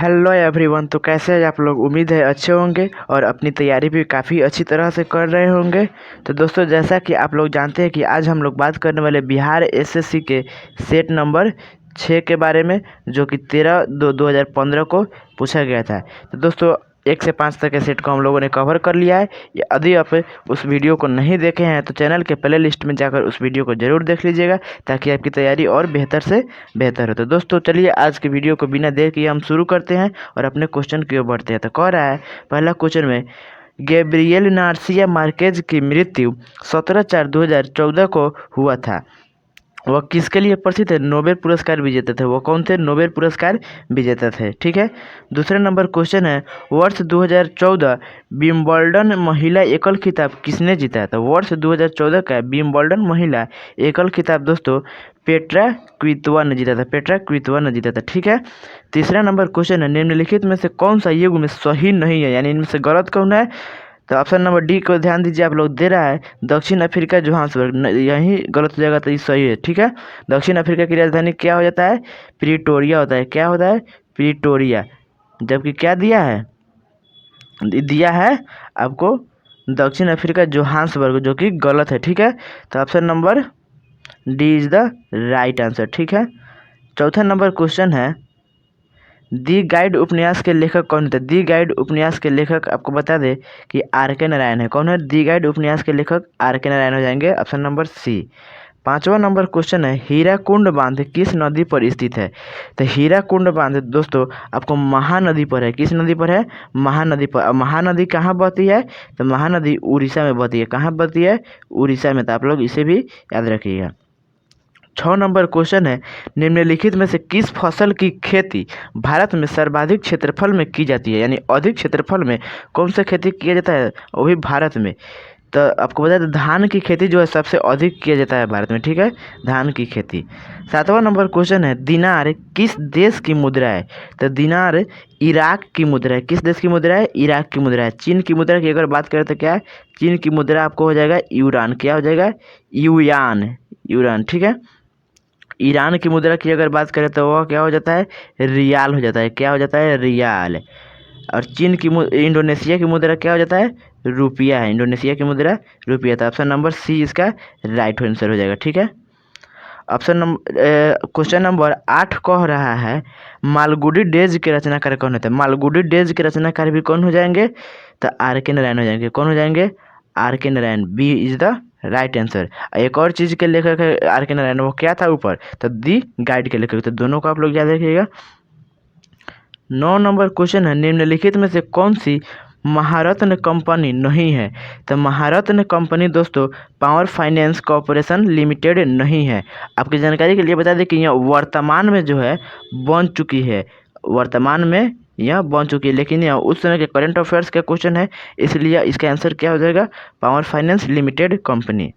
Hello everyone. तो कैसे हैं आप लोग? उम्मीद है अच्छे होंगे और अपनी तैयारी भी काफ़ी अच्छी तरह से कर रहे होंगे। तो दोस्तों, जैसा कि आप लोग जानते हैं कि आज हम लोग बात करने वाले बिहार एसएससी के सेट नंबर 6 के बारे में, जो कि 13/2/2015 को पूछा गया था। तो दोस्तों, 1 से 5 तक के सेट को हम लोगों ने कवर कर लिया है। यदि आप उस वीडियो को नहीं देखे हैं तो चैनल के प्ले लिस्ट में जाकर उस वीडियो को ज़रूर देख लीजिएगा, ताकि आपकी तैयारी और बेहतर से बेहतर हो। तो दोस्तों, चलिए आज के वीडियो को बिना देर किए हम शुरू करते हैं और अपने क्वेश्चन की ओर बढ़ते हैं। तो कह रहा है पहला क्वेश्चन में, गैब्रिएल गार्सिया मार्केज की मृत्यु 17/4/2014 को हुआ था। वह किसके लिए प्रसिद्ध है? नोबेल पुरस्कार विजेता थे। वो कौन थे? नोबेल पुरस्कार विजेता थे। ठीक है। दूसरा नंबर क्वेश्चन है, वर्ष 2014 विंबलडन महिला एकल खिताब किसने जीता? तो वर्ष 2014 का विंबलडन महिला एकल खिताब दोस्तों पेट्रा क्वितोवा ने जीता था। पेट्रा क्वितोवा ने जीता था। ठीक है। तीसरा नंबर क्वेश्चन है, निम्नलिखित में से कौन सा युग में सही नहीं है, यानी इनमें से गलत कौन है? तो ऑप्शन नंबर डी को ध्यान दीजिए, आप लोग दे रहा है दक्षिण अफ्रीका जोहान्सबर्ग, यही गलत हो जाएगा, तो ये सही है। ठीक है। दक्षिण अफ्रीका की राजधानी क्या हो जाता है? प्रिटोरिया होता है। क्या होता है? प्रिटोरिया। जबकि क्या दिया है? दिया है आपको दक्षिण अफ्रीका जोहान्सबर्ग, जो कि गलत है। ठीक है। तो option number D is the right answer. ठीक है। चौथा नंबर क्वेश्चन है, दी गाइड उपन्यास के लेखक कौन थे? दी गाइड उपन्यास के लेखक आपको बता दे कि आर के नारायण है। कौन है दी गाइड उपन्यास के लेखक? आर के नारायण हो जाएंगे। Option number C. पांचवा नंबर क्वेश्चन है, हीराकुंड बांध किस नदी पर स्थित है? तो हीराकुंड बांध दोस्तों आपको महानदी पर है। किस नदी पर है? महानदी पर। अब महानदी कहाँ बहती है? तो महानदी उड़ीसा में बहती है। कहाँ बहती है? उड़ीसा में। तो आप लोग इसे भी याद रखिएगा। 6 नंबर क्वेश्चन है, निम्नलिखित में से किस फसल की खेती भारत में सर्वाधिक क्षेत्रफल में की जाती है? यानी अधिक क्षेत्रफल में कौन सा खेती किया जाता है, वो भी भारत में? तो आपको बता दें, धान की खेती जो है सबसे अधिक किया जाता है भारत में। ठीक है। धान की खेती। 7वां नंबर क्वेश्चन है, दिनार किस देश की मुद्रा है? तो दिनार इराक की मुद्रा है। किस देश की मुद्रा है? इराक की मुद्रा है। चीन की मुद्रा की अगर बात करें तो क्या है? चीन की मुद्रा आपको हो जाएगा यूरान। क्या हो जाएगा? यूयान। यूरान। ठीक है। ईरान की मुद्रा की अगर बात करें तो वह क्या हो जाता है? रियाल हो जाता है। क्या हो जाता है? रियाल। और चीन की इंडोनेशिया की मुद्रा क्या हो जाता है? रुपया है। इंडोनेशिया की मुद्रा रुपया था। ऑप्शन नंबर सी इसका राइट आंसर हो जाएगा। ठीक है। ऑप्शन नंबर क्वेश्चन नंबर 8 कह रहा है, मालगुडी डेज के रचनाकार कौन होते हैं? मालगुडी डेज के रचनाकार भी कौन हो जाएंगे? तो आर के नारायण हो जाएंगे। कौन हो जाएंगे? R K Narayan. B is the right answer. एक और चीज़ के लेखक है आर के नारायण, वो क्या था ऊपर? तो दी गाइड के लेखक। तो दोनों को आप लोग याद रखिएगा। 9 नंबर क्वेश्चन है, निम्नलिखित में से कौन सी महारत्न कंपनी नहीं है? तो महारत्न कंपनी दोस्तों पावर फाइनेंस कॉर्पोरेशन लिमिटेड नहीं है। आपकी जानकारी के लिए बता दें कि यह वर्तमान में जो है बन चुकी है। वर्तमान में यह बन चुकी है, लेकिन यह उस समय के करंट अफेयर्स का क्वेश्चन है, इसलिए इसका आंसर क्या हो जाएगा? Power finance limited company.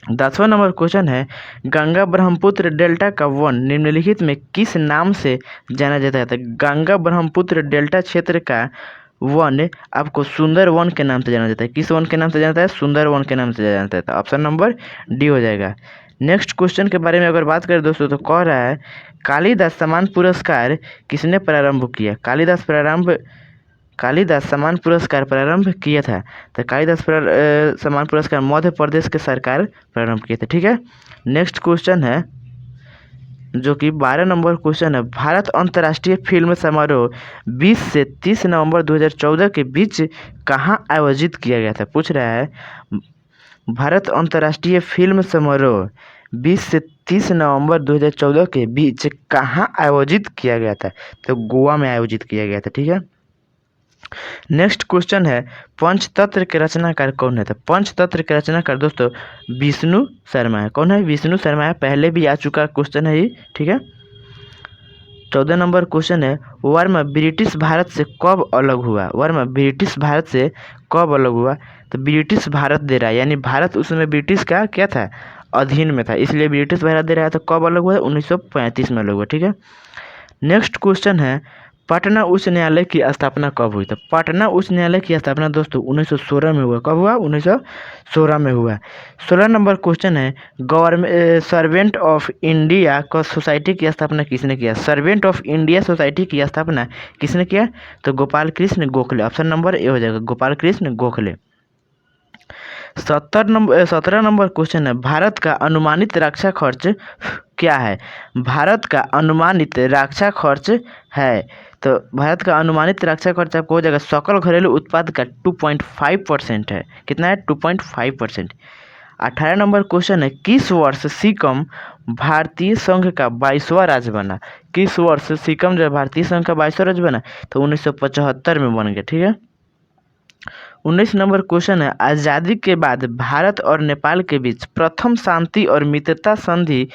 10वां नंबर क्वेश्चन है, गंगा ब्रह्मपुत्र डेल्टा का वन निम्नलिखित में किस नाम से जाना जाता है? तो गंगा ब्रह्मपुत्र डेल्टा क्षेत्र का वन आपको सुंदर वन के नाम से जाना जाता है। किस वन के नाम से जाना जाता है? सुंदर वन के नाम से जाना जाता है। तो ऑप्शन नंबर डी हो जाएगा। नेक्स्ट क्वेश्चन के बारे में अगर बात करें दोस्तों, तो कह रहा है, कालिदास सम्मान पुरस्कार किसने प्रारंभ किया? कालिदास सम्मान पुरस्कार प्रारंभ किया था। तो कालिदास सम्मान पुरस्कार मध्य प्रदेश के सरकार प्रारंभ किए थे। ठीक है। नेक्स्ट क्वेश्चन है, जो कि 12 नंबर क्वेश्चन है, भारत अंतर्राष्ट्रीय फिल्म समारोह 20 से 30 नवंबर 2014 के बीच कहाँ आयोजित किया गया था? पूछ रहा है, भारत अंतर्राष्ट्रीय फिल्म समारोह 20 से 30 नवंबर 2014 के बीच कहाँ आयोजित किया गया था? तो गोवा में आयोजित किया गया था। ठीक है। नेक्स्ट क्वेश्चन है, पंचतंत्र के रचनाकार कौन है? तो पंचतंत्र के रचनाकार दोस्तों विष्णु शर्मा है। कौन है? विष्णु शर्मा है। पहले भी आ चुका क्वेश्चन है ये। ठीक है। 14 नंबर क्वेश्चन है, वर्म ब्रिटिश भारत से कब अलग हुआ? वर्म ब्रिटिश भारत से कब अलग हुआ? तो ब्रिटिश भारत दे रहा है, यानी भारत उस समय ब्रिटिश का क्या था? अधीन में था, इसलिए ब्रिटिश भारत दे रहा है। तो कब अलग हुआ? 1935 में अलग हुआ। ठीक है। नेक्स्ट क्वेश्चन है, पटना उच्च न्यायालय की स्थापना कब हुई? तो पटना उच्च न्यायालय की स्थापना दोस्तों 1916 में हुआ। कब हुआ? 1916 में हुआ। 16 नंबर क्वेश्चन है, गवर्नमेंट सर्वेंट ऑफ इंडिया का सोसाइटी की स्थापना किसने किया? सर्वेंट ऑफ इंडिया सोसाइटी की स्थापना किसने किया? तो Gopal Krishna Gokhale. Option number A हो जाएगा, गोपाल कृष्ण गोखले। 17 नंबर क्वेश्चन है, भारत का अनुमानित रक्षा खर्च क्या है? भारत का अनुमानित रक्षा खर्च है, तो भारत का अनुमानित रक्षा खर्च आपको हो जाएगा सकल घरेलू उत्पाद का 2.5% है। कितना है? 2.5%। 18 नंबर क्वेश्चन है, किस वर्ष सिक्किम भारतीय संघ का 22वां राज्य बना? किस वर्ष सिक्किम जो भारतीय संघ का 22वां राज्य बना? तो 1975 में बन गया। ठीक है। 19 नंबर क्वेश्चन है, आज़ादी के बाद भारत और नेपाल के बीच प्रथम शांति और मित्रता संधि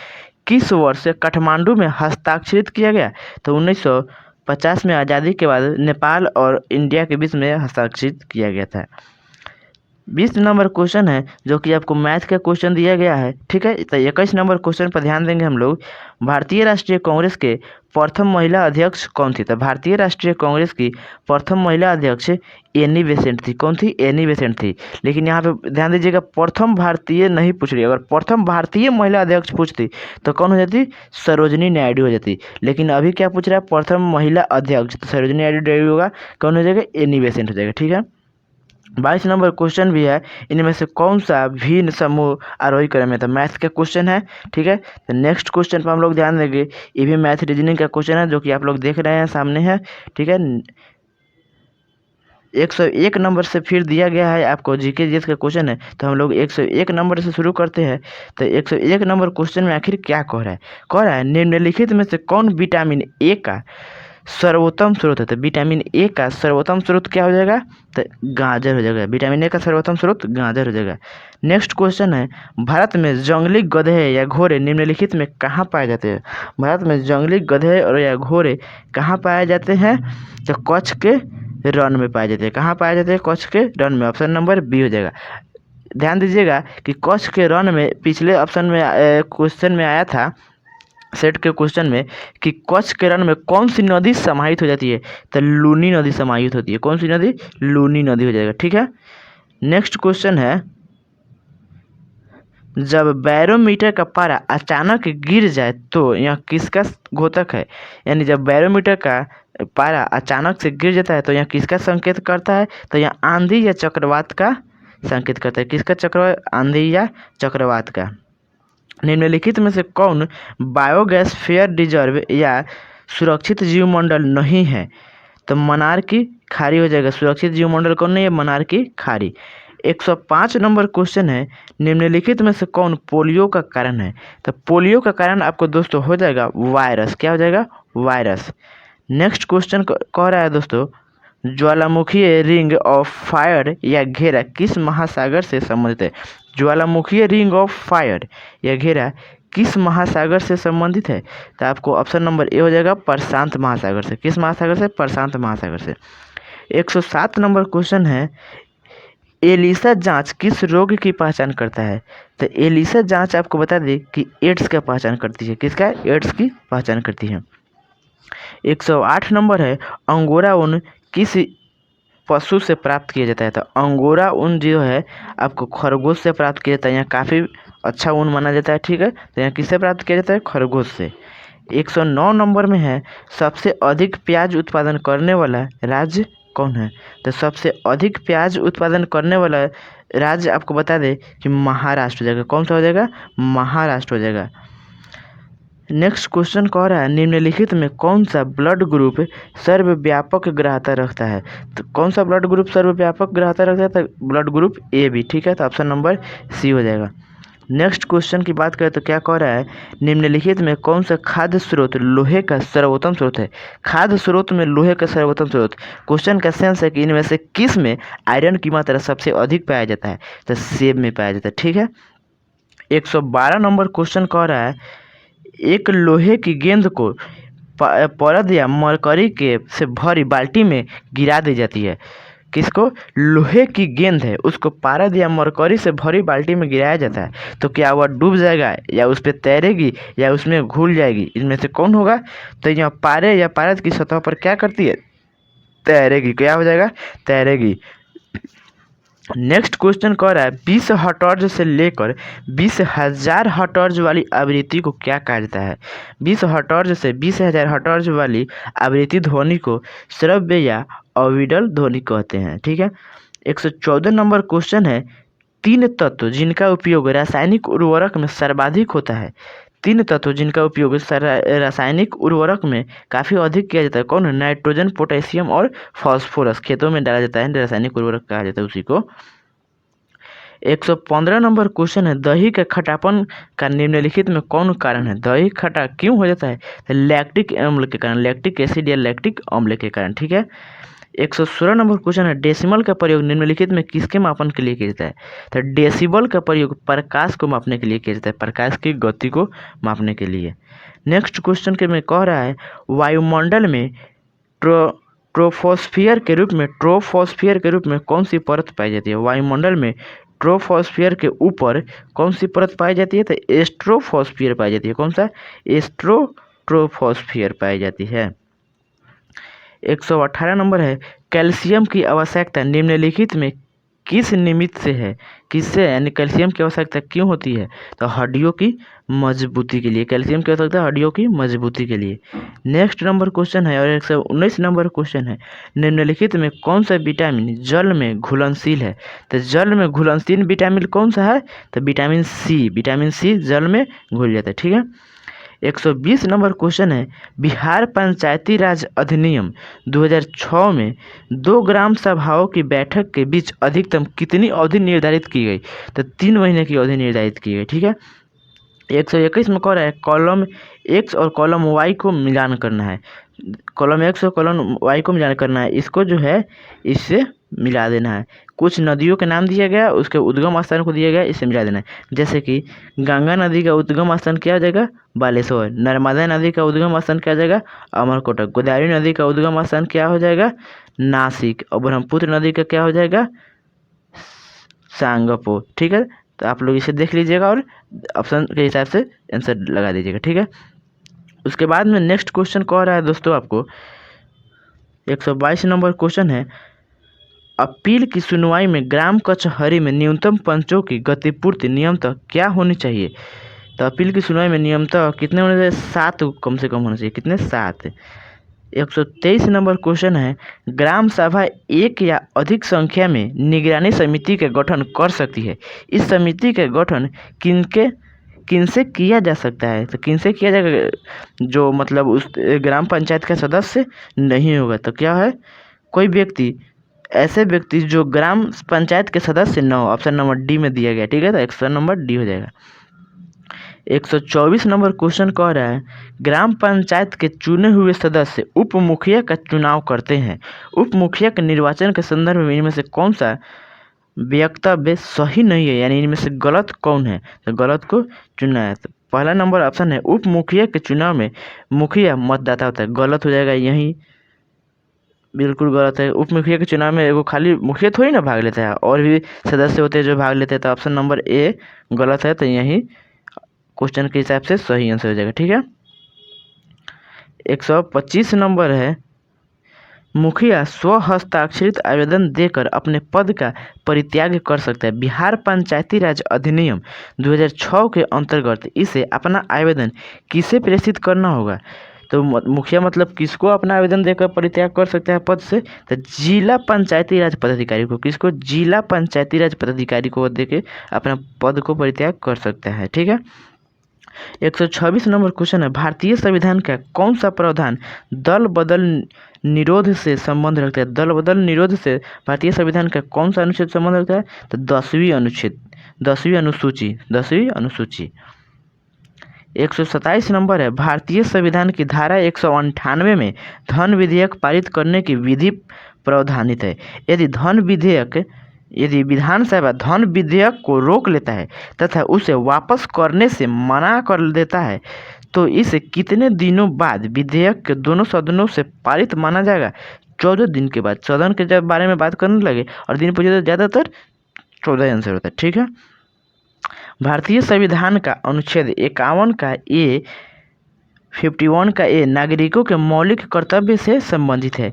किस वर्ष काठमांडू में हस्ताक्षरित किया गया? तो 1950 में आज़ादी के बाद नेपाल और इंडिया के बीच में हस्ताक्षरित किया गया था। 20 नंबर क्वेश्चन है जो कि आपको मैथ का क्वेश्चन दिया गया है। ठीक है। तो 21 नंबर क्वेश्चन पर ध्यान देंगे हम लोग। भारतीय राष्ट्रीय कांग्रेस के प्रथम महिला अध्यक्ष कौन थी? तो भारतीय राष्ट्रीय कांग्रेस की प्रथम महिला अध्यक्ष एनी बेसेंट थी। कौन थी? एनी बेसेंट थी। लेकिन यहाँ पे ध्यान दीजिएगा, प्रथम भारतीय नहीं पूछ रही। अगर प्रथम भारतीय महिला अध्यक्ष पूछती तो कौन हो जाती? सरोजनी नायडू हो जाती। लेकिन अभी क्या पूछ रहा है? प्रथम महिला अध्यक्ष, तो सरोजनी नायडू होगा। कौन हो जाएगा? एनी बेसेंट हो जाएगा। ठीक है। 22 नंबर क्वेश्चन भी है, इनमें से कौन सा भिन्न समूह आरोही क्रम में? तो मैथ का क्वेश्चन है। ठीक है। तो नेक्स्ट क्वेश्चन पर हम लोग ध्यान देंगे। ये भी मैथ रीजनिंग का क्वेश्चन है जो कि आप लोग देख रहे हैं सामने है। ठीक है। 101 नंबर से फिर दिया गया है आपको, जीके जीएस का क्वेश्चन है। तो हम लोग 101 नंबर से शुरू करते हैं। तो 101 नंबर क्वेश्चन में आखिर क्या कह रहा है? कह रहा है निम्नलिखित में से कौन विटामिन ए का सर्वोत्तम स्रोत है? तो विटामिन ए का सर्वोत्तम स्रोत क्या हो जाएगा? तो गाजर हो जाएगा। विटामिन ए का सर्वोत्तम स्रोत गाजर हो जाएगा। नेक्स्ट क्वेश्चन है, भारत में जंगली गधे या घोड़े निम्नलिखित में कहाँ पाए जाते हैं? भारत में जंगली गधे और या घोड़े कहाँ पाए जाते हैं? तो कच्छ के रण में पाए जाते हैं। कहाँ पाए जाते हैं? कच्छ के रण में। ऑप्शन नंबर बी हो जाएगा। ध्यान दीजिएगा कि कच्छ के रण में पिछले ऑप्शन में क्वेश्चन में आया था, सेट के क्वेश्चन में, कि कच्छ के रण में कौन सी नदी समाहित हो जाती है? तो लूनी नदी समाहित होती है। कौन सी नदी? लूनी नदी हो जाएगा। ठीक है। नेक्स्ट क्वेश्चन है, जब बैरोमीटर का पारा अचानक गिर जाए तो यह किसका घोतक है? यानी जब बैरोमीटर का पारा अचानक से गिर जाता है तो यह किसका संकेत करता है? तो यह आंधी या चक्रवात का संकेत करता है। किसका? चक्रवात, आंधी या चक्रवात का। निम्नलिखित में से कौन बायोगैस फेयर रिजर्व या सुरक्षित जीवमंडल नहीं है? तो मनार की खाड़ी हो जाएगा। सुरक्षित जीवमंडल कौन नहीं है? मनार की खाड़ी। 105 नंबर क्वेश्चन है, निम्नलिखित में से कौन पोलियो का कारण है? तो पोलियो का कारण आपको दोस्तों हो जाएगा वायरस। क्या हो जाएगा? वायरस। नेक्स्ट क्वेश्चन कह रहा है दोस्तों, ज्वालामुखी रिंग ऑफ फायर या घेरा किस महासागर से संबंधित है? ज्वालामुखी रिंग ऑफ फायर या घेरा किस महासागर से संबंधित है? तो आपको ऑप्शन नंबर ए हो जाएगा, प्रशांत महासागर से। किस महासागर से? प्रशांत महासागर से। 107 नंबर क्वेश्चन है, एलिसा जांच किस रोग की पहचान करता है? तो एलिसा जांच आपको बता दें कि एड्स का पहचान करती है। किसका? एड्स की पहचान करती है। 108 नंबर है, अंगोरा ऊन किस पशु से प्राप्त किया जाता है? तो अंगोरा ऊन जो है आपको खरगोश से प्राप्त किया जाता है। यहाँ काफ़ी अच्छा ऊन माना जाता है। ठीक है। तो यहाँ किससे प्राप्त किया जाता है? खरगोश से। 109 नंबर में है, सबसे अधिक प्याज उत्पादन करने वाला राज्य कौन है? तो सबसे अधिक प्याज उत्पादन करने वाला राज्य आपको बता दें कि महाराष्ट्र हो जाएगा। कौन सा हो जाएगा? महाराष्ट्र हो जाएगा। नेक्स्ट क्वेश्चन कह रहा है, निम्नलिखित में कौन सा ब्लड ग्रुप सर्वव्यापक ग्राह्यता रखता है? तो कौन सा ब्लड ग्रुप सर्वव्यापक ग्राह्यता रखता है? तो ब्लड ग्रुप ए बी। ठीक है। तो ऑप्शन नंबर सी हो जाएगा। नेक्स्ट क्वेश्चन की बात करें तो क्या कह रहा है, निम्नलिखित में कौन सा खाद्य स्रोत लोहे का सर्वोत्तम स्रोत है? खाद्य स्रोत में लोहे का सर्वोत्तम स्रोत। क्वेश्चन का सेंस है कि इनमें से किस में आयरन की मात्रा सबसे अधिक पाया जाता है? तो सेब में पाया जाता है। ठीक है। 112 नंबर क्वेश्चन कह रहा है, एक लोहे की गेंद को परद या मरकरी के से भरी बाल्टी में गिरा दी जाती है। किसको, लोहे की गेंद है उसको पारद या मरकरी से भरी बाल्टी में गिराया जाता है, तो क्या वह डूब जाएगा या उस पर तैरेगी या उसमें घुल जाएगी, इनमें से कौन होगा। तो यहाँ पारे या पारद की सतह पर क्या करती है, तैरेगी। क्या हो जाएगा, तैरेगी। नेक्स्ट क्वेश्चन कह रहा है 20 हर्ट्ज से लेकर 20,000 हर्ट्ज वाली आवृत्ति को क्या कहा जाता है। 20 हर्ट्ज से 20,000 हर्ट्ज वाली आवृत्ति ध्वनि को श्रव्य या अविरल ध्वनि कहते हैं। ठीक है। 114 नंबर क्वेश्चन है, तीन तत्व जिनका उपयोग रासायनिक उर्वरक में सर्वाधिक होता है। तीन तत्व जिनका उपयोग रासायनिक उर्वरक में काफ़ी अधिक किया जाता है, कौन है, नाइट्रोजन, पोटेशियम और फास्फोरस खेतों में डाला जाता है, रासायनिक उर्वरक कहा जाता है उसी को। 115 नंबर क्वेश्चन है, दही के खटापन का निम्नलिखित में कौन कारण है। दही खटा क्यों हो जाता है, लैक्टिक अम्ल के कारण, लैक्टिक एसिड या लैक्टिक अम्ल के कारण। ठीक है। 116 नंबर क्वेश्चन है, डेसिमल का प्रयोग निम्नलिखित में किसके मापन के लिए किया जाता है। तो डेसिबल का प्रयोग प्रकाश को मापने के लिए किया जाता है, प्रकाश की गति को मापने के लिए। नेक्स्ट क्वेश्चन के में कह रहा है, वायुमंडल में ट्रोपोस्फियर के रूप में कौन सी परत पाई जाती है। वायुमंडल में ट्रोपोस्फियर के ऊपर कौन सी परत पाई जाती है, तो एस्ट्रोफोस्फियर पाई जाती है। कौन सा, ट्रोपोस्फियर पाई जाती है। 118 नंबर है, कैल्शियम की आवश्यकता निम्नलिखित में किस निमित्त से है, किससे, यानी कैल्शियम की आवश्यकता क्यों होती है, तो हड्डियों की मजबूती के लिए कैल्शियम की आवश्यकता हड्डियों की मजबूती के लिए। नेक्स्ट नंबर क्वेश्चन है और 119 नंबर क्वेश्चन है, निम्नलिखित में कौन सा विटामिन जल में घुलनशील है। तो जल में घुलनशील विटामिन कौन सा है, तो विटामिन सी जल में घुल जाता है। ठीक है। 120 नंबर क्वेश्चन है, बिहार पंचायती राज अधिनियम 2006 में 2 ग्राम सभाओं की बैठक के बीच अधिकतम कितनी अवधि निर्धारित की गई, तो 3 महीने की अवधि निर्धारित की गई। ठीक है। 121 में कह रहा है, कॉलम एक्स और कॉलम वाई को मिलान करना है। कॉलम एक्स और कॉलम वाई को मिलान करना है, इसको जो है इससे मिला देना है। कुछ नदियों के नाम दिया गया, उसके उद्गम स्थान को दिया गया, इससे मिला देना है। जैसे कि गंगा नदी का उद्गम स्थान क्या हो जाएगा, बालेश्वर। नर्मदा नदी का उद्गम स्थान क्या हो जाएगा, अमरकोटक। गोदावरी नदी का उद्गम स्थान क्या हो जाएगा, नासिक। और ब्रह्मपुत्र नदी का क्या हो जाएगा, सांगपो। ठीक है। तो आप लोग इसे देख लीजिएगा और ऑप्शन के हिसाब से आंसर लगा दीजिएगा। ठीक है। उसके बाद में नेक्स्ट क्वेश्चन कह रहा है दोस्तों आपको 122 नंबर क्वेश्चन है, अपील की सुनवाई में ग्राम कचहरी में न्यूनतम पंचों की गतिपूर्ति नियमतः क्या होनी चाहिए। तो अपील की सुनवाई में नियमतः कितने होने चाहिए, 7 कम से कम होना चाहिए। कितने, 7। 123 नंबर क्वेश्चन है, ग्राम सभा एक या अधिक संख्या में निगरानी समिति के गठन कर सकती है। इस समिति के गठन किनसे किया जा सकता है, तो किनसे किया जाएगा, जो मतलब उस ग्राम पंचायत का सदस्य नहीं होगा, तो क्या है, कोई व्यक्ति, ऐसे व्यक्ति जो ग्राम पंचायत के सदस्य न हो। ऑप्शन नंबर डी में दिया गया। ठीक है। तो ऑप्शन नंबर डी हो जाएगा। 124 नंबर क्वेश्चन कह रहा है, ग्राम पंचायत के चुने हुए सदस्य उप मुखिया का चुनाव करते हैं। उप मुखिया के निर्वाचन के संदर्भ में इनमें से कौन सा वक्तव्य सही नहीं है, यानी इनमें से गलत कौन है, तो गलत को चुनना है। तो पहला नंबर ऑप्शन है, उप मुखिया के चुनाव में मुखिया मतदाता होता है, गलत हो जाएगा यही, बिल्कुल गलत है। उप मुखिया के चुनाव में एगो खाली मुखिया थोड़ी ना भाग लेता है, और भी सदस्य होते हैं जो भाग लेते हैं। तो ऑप्शन नंबर ए गलत है, तो यही क्वेश्चन के हिसाब से सही आंसर हो जाएगा। ठीक है। 125 नंबर है, मुखिया स्व हस्ताक्षरित आवेदन देकर अपने पद का परित्याग कर सकता है। बिहार पंचायती राज अधिनियम 2006 के अंतर्गत इसे अपना आवेदन किसे प्रेषित करना होगा। तो मुखिया मतलब किसको अपना आवेदन देकर परित्याग कर सकता है पद से, तो जिला पंचायती राज पदाधिकारी को। किसको, जिला पंचायती राज पदाधिकारी को देके अपना पद को परित्याग कर सकता है। ठीक है। 126 नंबर क्वेश्चन है, भारतीय संविधान का कौन सा प्रावधान दल बदल निरोध से संबंध रखता है। दल बदल निरोध से भारतीय संविधान का कौन सा अनुच्छेद संबंध रखता है, तो 10वीं अनुसूची। 127 नंबर है, भारतीय संविधान की धारा 198 में धन विधेयक पारित करने की विधि प्रावधानित है। यदि विधानसभा धन विधेयक को रोक लेता है तथा उसे वापस करने से मना कर देता है, तो इसे कितने दिनों बाद विधेयक के दोनों सदनों से पारित माना जाएगा। 14 दिन के बाद, 14 के जब बारे में बात करने लगे और दिन पूछे तो ज़्यादातर 14 आंसर होता है। ठीक है। भारतीय संविधान का अनुच्छेद 51 का ए 51 का ए नागरिकों के मौलिक कर्तव्य से संबंधित है।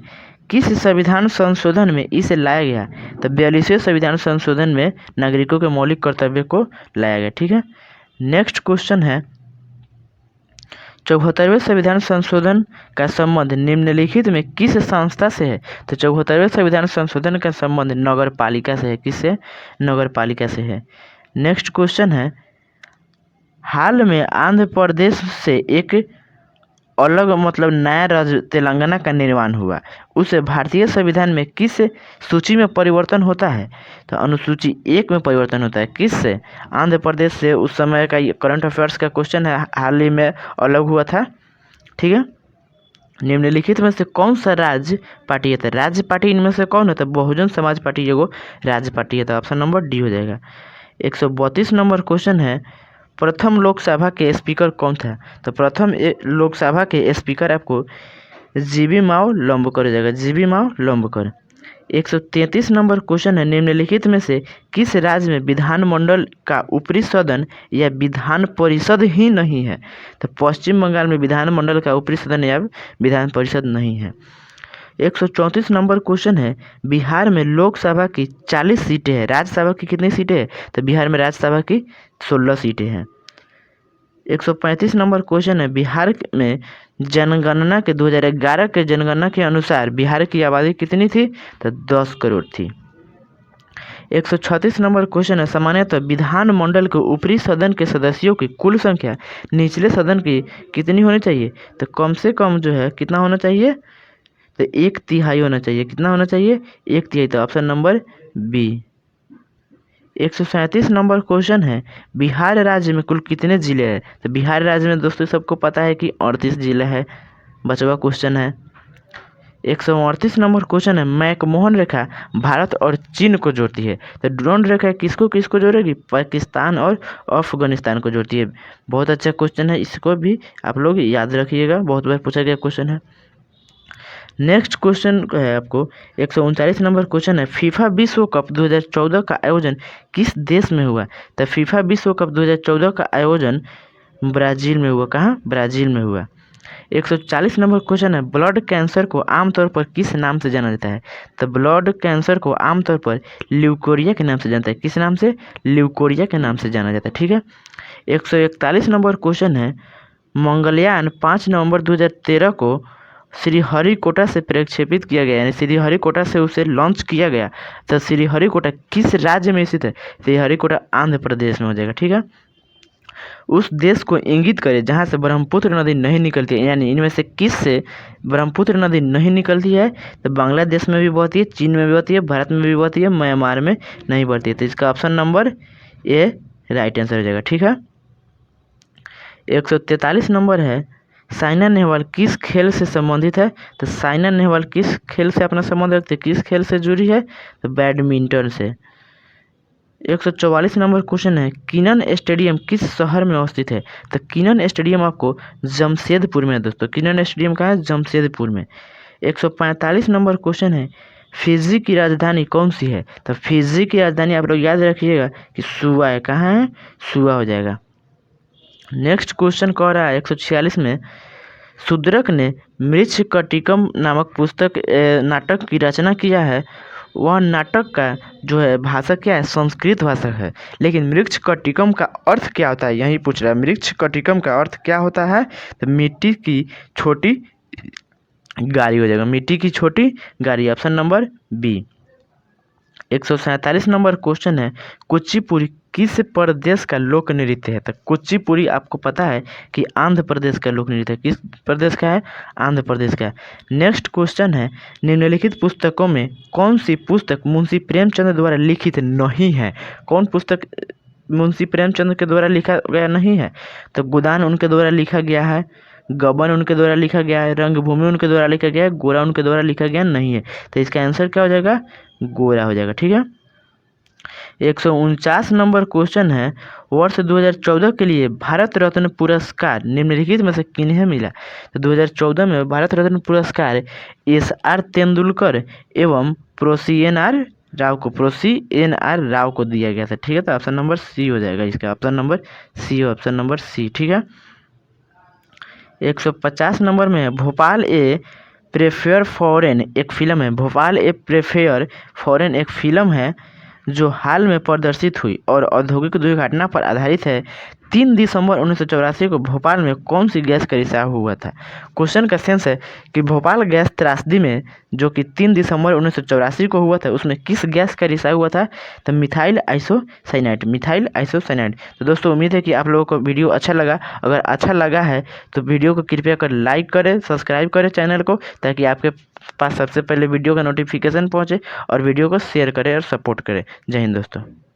किस संविधान संशोधन में इसे लाया गया? तो 42वें संविधान संशोधन में नागरिकों के मौलिक कर्तव्य को लाया गया। ठीक है। नेक्स्ट क्वेश्चन है 74वें संविधान संशोधन का संबंध निम्नलिखित में किस संस्था से है? तो 74वें संविधान संशोधन का संबंध नगर पालिका से है। किससे? नगर पालिका से है। नेक्स्ट क्वेश्चन है हाल में आंध्र प्रदेश से एक अलग मतलब नया राज्य तेलंगाना का निर्माण हुआ, उस भारतीय संविधान में किस सूची में परिवर्तन होता है? तो अनुसूची 1 में परिवर्तन होता है। किससे? आंध्र प्रदेश से। उस समय का करंट अफेयर्स का क्वेश्चन है, हाल ही में अलग हुआ था। ठीक है। निम्नलिखित में से कौन सा राज्य पार्टी है? तो राज्य पार्टी इनमें से कौन है? तो बहुजन समाज पार्टी एगो राज्य पार्टी है। तो ऑप्शन नंबर डी हो जाएगा। 132 नंबर क्वेश्चन है प्रथम लोकसभा के स्पीकर कौन था? तो प्रथम लोकसभा के स्पीकर आपको जीबी माओ लंबकर हो जाएगा। जीबी माओ लंबकर। 133 नंबर क्वेश्चन है निम्नलिखित में से किस राज्य में विधानमंडल का ऊपरी सदन या विधान परिषद ही नहीं है? तो पश्चिम बंगाल में विधानमंडल का ऊपरी सदन या विधान परिषद नहीं है। 134 नंबर क्वेश्चन है बिहार में लोकसभा की 40 सीटें हैं, राज्यसभा की कितनी सीटें हैं? तो बिहार में राज्यसभा की 16 सीटें हैं। 135 नंबर क्वेश्चन है बिहार में जनगणना के 2011 के जनगणना के अनुसार बिहार की आबादी कितनी थी? तो 10 करोड़ थी। 136 नंबर क्वेश्चन है सामान्यतः विधानमंडल के ऊपरी सदन के सदस्यों की कुल संख्या निचले सदन की कितनी होनी चाहिए? तो कम से कम जो है कितना होना चाहिए? तो 1/3 होना चाहिए। कितना होना चाहिए? 1/3। तो option number B. 137 number question है बिहार राज्य में कुल कितने जिले हैं? तो बिहार राज्य में दोस्तों सबको पता है कि 38 जिले हैं। बचवा क्वेश्चन है। 138 नंबर क्वेश्चन है मैकमोहन रेखा भारत और चीन को जोड़ती है। तो ड्रोन रेखा किसको किसको जोड़ेगी? पाकिस्तान और अफगानिस्तान को जोड़ती है। बहुत अच्छा क्वेश्चन है, इसको भी आप लोग याद रखिएगा, बहुत बार पूछा गया क्वेश्चन है। नेक्स्ट क्वेश्चन है आपको 139 नंबर क्वेश्चन है फीफा विश्व कप 2014 का आयोजन किस देश में हुआ? तो फीफा विश्व कप 2014 का आयोजन ब्राज़ील में हुआ। कहाँ? ब्राज़ील में हुआ। 140 नंबर क्वेश्चन है ब्लड कैंसर को आमतौर पर किस नाम से जाना जाता है? तो ब्लड कैंसर को आमतौर पर ल्यूकोरिया के नाम से जानता है। किस नाम से? ल्यूकोरिया के नाम से जाना जाता है। ठीक है। 141 नंबर क्वेश्चन है मंगलयान 5 नवंबर 2013 को श्रीहरिकोटा से प्रक्षेपित किया गया, यानी श्रीहरिकोटा से उसे लॉन्च किया गया। तो श्रीहरिकोटा किस राज्य में स्थित है? श्रीहरिकोटा आंध्र प्रदेश में हो जाएगा। ठीक है। उस देश को इंगित करे जहाँ से ब्रह्मपुत्र नदी नहीं निकलती है, यानी इनमें से किस से ब्रह्मपुत्र नदी नहीं निकलती है? तो बांग्लादेश में भी बहती है, चीन में भी बहती है, भारत में भी बहती है, म्यांमार में नहीं बहती है। तो इसका option number A right answer हो जाएगा। ठीक है। 143 नंबर है साइना नेहवाल किस खेल से संबंधित है? तो साइना नेहवाल किस खेल से अपना संबंध रखते हैं? किस खेल से जुड़ी है? तो बैडमिंटन से। 144 नंबर क्वेश्चन है किनन स्टेडियम किस शहर में अवस्थित है? तो किनन स्टेडियम आपको जमशेदपुर में है दोस्तों। किनन स्टेडियम कहाँ है? जमशेदपुर में। 145 नंबर क्वेश्चन है फिजी की राजधानी कौन सी है? तो फिजी की राजधानी आप लोग याद रखिएगा कि सुआ है। कहाँ है? सुआ हो जाएगा। नेक्स्ट क्वेश्चन कह रहा है 146 में शूद्रक ने मृच्छकटिकम नामक नाटक की रचना किया है। वह नाटक का जो है भाषा क्या है? संस्कृत भाषा है। लेकिन मृच्छकटिकम का अर्थ क्या होता है? यही पूछ रहा है। मृच्छकटिकम का अर्थ क्या होता है? तो मिट्टी की छोटी गाड़ी हो जाएगा। मिट्टी की छोटी गाड़ी, option number B. 147 number question है कुचिपुड़ी किस प्रदेश का लोक नृत्य है? तो कुचिपुड़ी आपको पता है कि आंध्र प्रदेश का लोक नृत्य है। किस प्रदेश का है? आंध्र प्रदेश का। नेक्स्ट क्वेश्चन है निम्नलिखित पुस्तकों में कौन सी पुस्तक मुंशी प्रेमचंद द्वारा लिखित नहीं है? कौन पुस्तक मुंशी प्रेमचंद के द्वारा लिखा गया नहीं है? तो गोदान उनके द्वारा लिखा गया है, गबन उनके द्वारा लिखा गया है, रंगभूमि उनके द्वारा लिखा गया है, गोरा उनके द्वारा लिखा गया नहीं है। तो इसका आंसर क्या हो जाएगा? गोरा हो जाएगा। ठीक है। 149 नंबर क्वेश्चन है, वर्ष 2014 के लिए भारत रत्न पुरस्कार निम्नलिखित में से किन्हें मिला। तो 2014 में भारत रत्न पुरस्कार SR तेंदुलकर एवं प्रोसी एन आर राव को दिया गया था। ठीक है, तो ऑप्शन नंबर सी हो जाएगा इसका, ऑप्शन नंबर सी। ठीक है, 150 नंबर में भोपाल ए प्रेफेयर फॉरेन एक फिल्म है। भोपाल ए प्रेफेयर फॉरेन एक फिल्म है जो हाल में प्रदर्शित हुई और औद्योगिक दुर्घटना पर आधारित है। 3 दिसंबर 1984 को भोपाल में कौन सी गैस का रिसाव हुआ था। क्वेश्चन का सेंस है कि भोपाल गैस त्रासदी में जो कि 3 दिसंबर 1984 को हुआ था, उसमें किस गैस का रिसाव हुआ था। तो मिथाइल आइसोसाइनाइड। तो दोस्तों उम्मीद है कि आप लोगों को वीडियो अच्छा लगा। अगर अच्छा लगा है तो वीडियो को कृपया कर लाइक करें, सब्सक्राइब करें चैनल को, ताकि आपके पास सबसे पहले वीडियो का नोटिफिकेशन पहुंचे, और वीडियो को शेयर करें और सपोर्ट करें। जय हिंद दोस्तों।